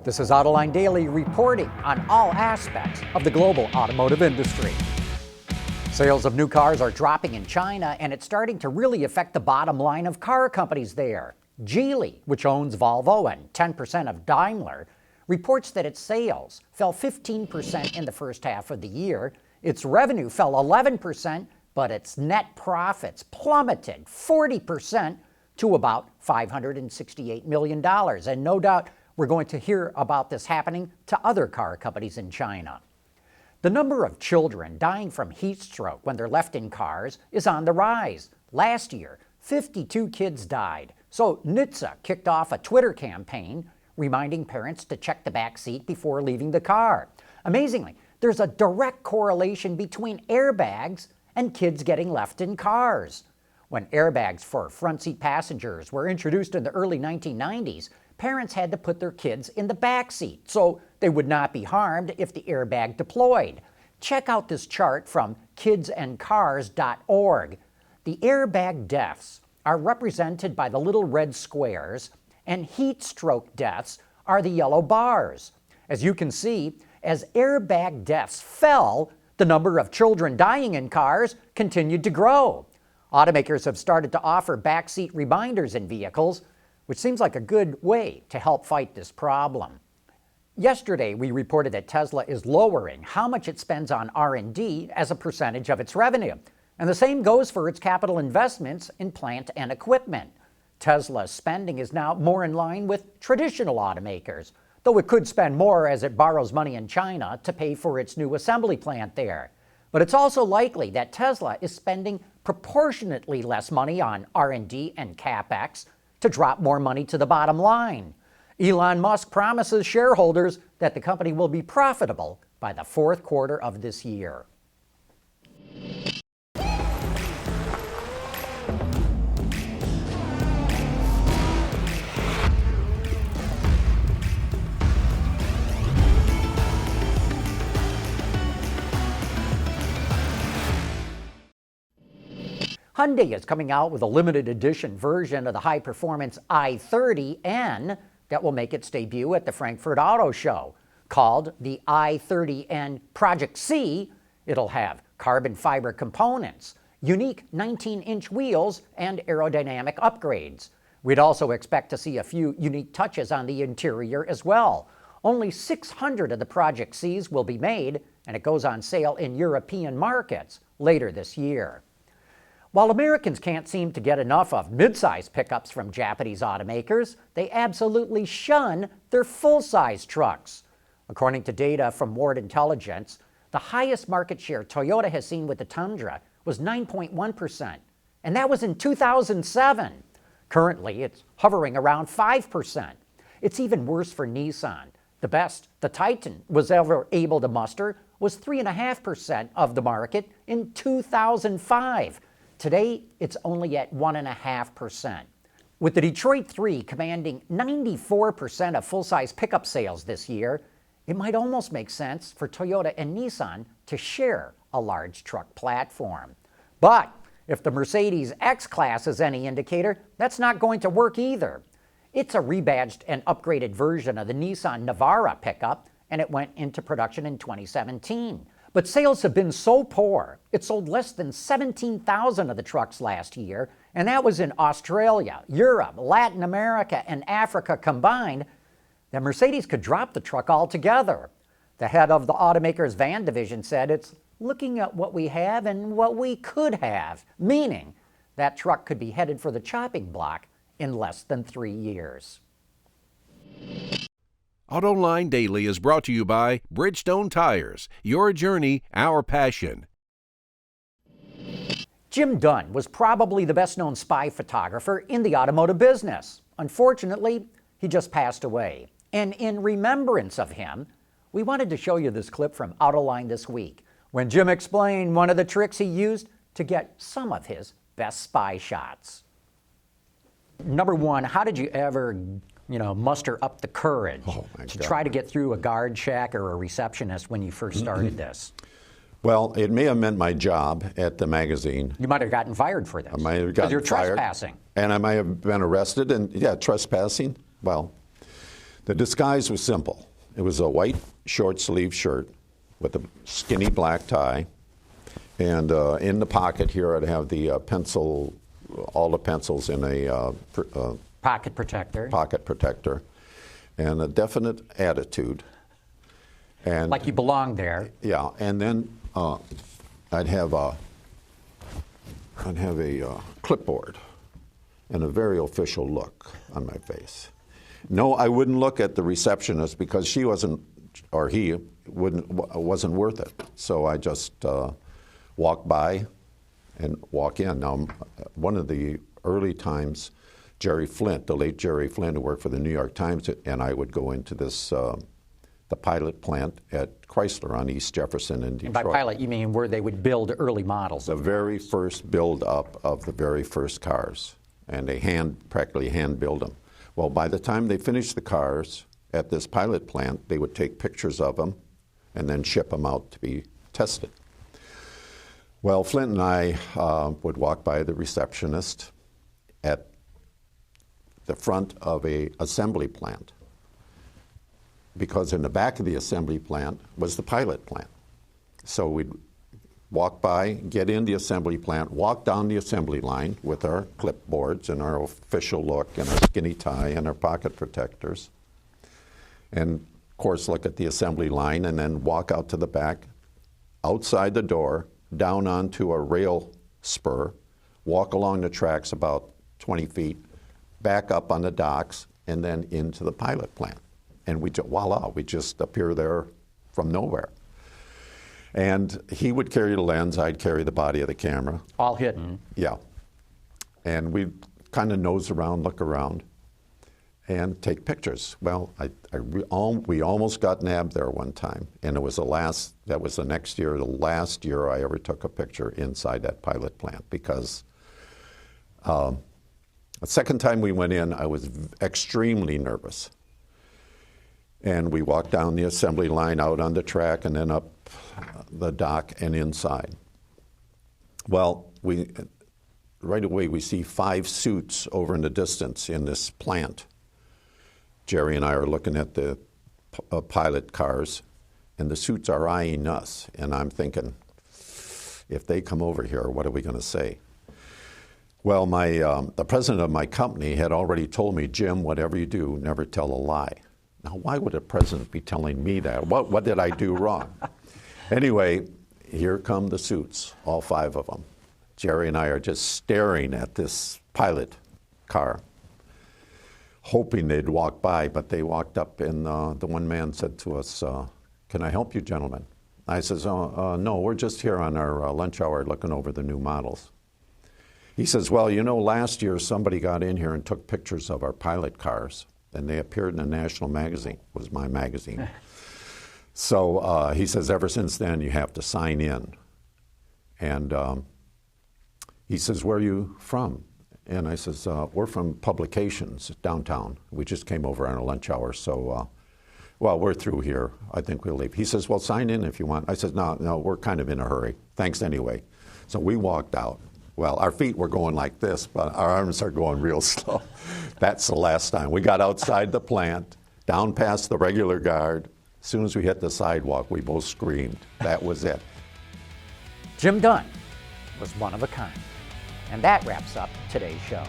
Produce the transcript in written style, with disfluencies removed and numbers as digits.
This is Autoline Daily reporting on all aspects of the global automotive industry. Sales of new cars are dropping in China, and it's starting to really affect the bottom line of car companies there. Geely, which owns Volvo and 10% of Daimler, reports that its sales fell 15% in the first half of the year. Its revenue fell 11%, but its net profits plummeted 40% to about $568 million. And no doubt we're going to hear about this happening to other car companies in China. The number of children dying from heat stroke when they're left in cars is on the rise. Last year, 52 kids died. So NHTSA kicked off a Twitter campaign reminding parents to check the back seat before leaving the car. Amazingly, there's a direct correlation between airbags and kids getting left in cars. When airbags for front seat passengers were introduced in the early 1990s, parents had to put their kids in the back seat so they would not be harmed if the airbag deployed. Check out this chart from kidsandcars.org. The airbag deaths are represented by the little red squares, and heat stroke deaths are the yellow bars. As you can see, as airbag deaths fell, the number of children dying in cars continued to grow. Automakers have started to offer backseat reminders in vehicles, which seems like a good way to help fight this problem. Yesterday, we reported that Tesla is lowering how much it spends on R&D as a percentage of its revenue. And the same goes for its capital investments in plant and equipment. Tesla's spending is now more in line with traditional automakers, though it could spend more as it borrows money in China to pay for its new assembly plant there. But it's also likely that Tesla is spending proportionately less money on R&D and Capex to drop more money to the bottom line. Elon Musk promises shareholders that the company will be profitable by the fourth quarter of this year. Hyundai is coming out with a limited edition version of the high-performance i30N that will make its debut at the Frankfurt Auto Show. Called the i30N Project C, it'll have carbon fiber components, unique 19-inch wheels, and aerodynamic upgrades. We'd also expect to see a few unique touches on the interior as well. Only 600 of the Project Cs will be made, and it goes on sale in European markets later this year. While Americans can't seem to get enough of mid-size pickups from Japanese automakers, they absolutely shun their full-size trucks. According to data from Ward Intelligence, the highest market share Toyota has seen with the Tundra was 9.1%, and that was in 2007. Currently, it's hovering around 5%. It's even worse for Nissan. The best the Titan was ever able to muster was 3.5% of the market in 2005. Today, it's only at 1.5%. With the Detroit 3 commanding 94% of full-size pickup sales this year, it might almost make sense for Toyota and Nissan to share a large truck platform. But if the Mercedes X-Class is any indicator, that's not going to work either. It's a rebadged and upgraded version of the Nissan Navara pickup, and it went into production in 2017. But sales have been so poor, it sold less than 17,000 of the trucks last year, and that was in Australia, Europe, Latin America, and Africa combined, that Mercedes could drop the truck altogether. The head of the automaker's van division said it's looking at what we have and what we could have, meaning that truck could be headed for the chopping block in less than 3 years. Autoline Daily is brought to you by Bridgestone Tires. Your journey, our passion. Jim Dunne was probably the best-known spy photographer in the automotive business. Unfortunately, he just passed away. And in remembrance of him, we wanted to show you this clip from Autoline this week, when Jim explained one of the tricks he used to get some of his best spy shots. Number one, how did you ever muster up the courage to try to get through a guard check or a receptionist when you first started this? Well, it may have meant my job at the magazine. You might have gotten fired for this. I might have Because gotten you're fired. trespassing. And I might have been arrested. And yeah, trespassing. Well, The disguise was simple. It was a white short sleeve shirt with a skinny black tie. And in the pocket here, I'd have the all the pencils in a Pocket protector. pocket protector, and a definite attitude. And Like you belong there. yeah, and then I'd have a clipboard and a very official look on my face. No, I wouldn't look at the receptionist because she wasn't, or he wasn't worth it. So I just walk by and walk in. Now, one of the early times, Jerry Flint, the late Jerry Flint, who worked for the New York Times, and I would go into this the pilot plant at Chrysler on East Jefferson in Detroit. And by pilot, you mean where they would build early models. The very first build-up of the very first cars, and they practically hand-build them. Well, by the time they finished the cars at this pilot plant, they would take pictures of them and then ship them out to be tested. Well, Flint and I would walk by the receptionist at the front of a assembly plant, because in the back of the assembly plant was the pilot plant. So we'd walk by, get in the assembly plant, walk down the assembly line with our clipboards and our official look and our skinny tie and our pocket protectors, and of course look at the assembly line, and then walk out to the back, outside the door, down onto a rail spur, walk along the tracks about 20 feet, back up on the docks, and then into the pilot plant. And voila, we just appear there from nowhere. And he would carry the lens, I'd carry the body of the camera. All hidden. Yeah. And we'd kind of nose around, look around, and take pictures. Well, we almost got nabbed there one time, and that was the next year, the last year I ever took a picture inside that pilot plant, because the second time we went in, I was extremely nervous. And we walked down the assembly line, out on the track, and then up the dock and inside. Well, right away we see 5 suits over in the distance in this plant. Jerry and I are looking at the pilot cars, and the suits are eyeing us. And I'm thinking, if they come over here, what are we going to say? Well, the president of my company had already told me, Jim, whatever you do, never tell a lie. Now, why would a president be telling me that? What did I do wrong? Anyway, here come the suits, all 5 of them. Jerry and I are just staring at this pilot car, hoping they'd walk by, but they walked up, and the one man said to us, can I help you, gentlemen? I says, no, we're just here on our lunch hour looking over the new models. He says, well, you know, last year somebody got in here and took pictures of our pilot cars, and they appeared in a national magazine. It was my magazine. So he says, ever since then, you have to sign in. And he says, where are you from? And I says, we're from Publications downtown. We just came over on a lunch hour, so, well, we're through here. I think we'll leave. He says, well, sign in if you want. I said, no, we're kind of in a hurry. Thanks anyway. So we walked out. Well, our feet were going like this, but our arms are going real slow. That's the last time. We got outside the plant, down past the regular guard. As soon as we hit the sidewalk, we both screamed. That was it. Jim Dunne was one of a kind. And that wraps up today's show.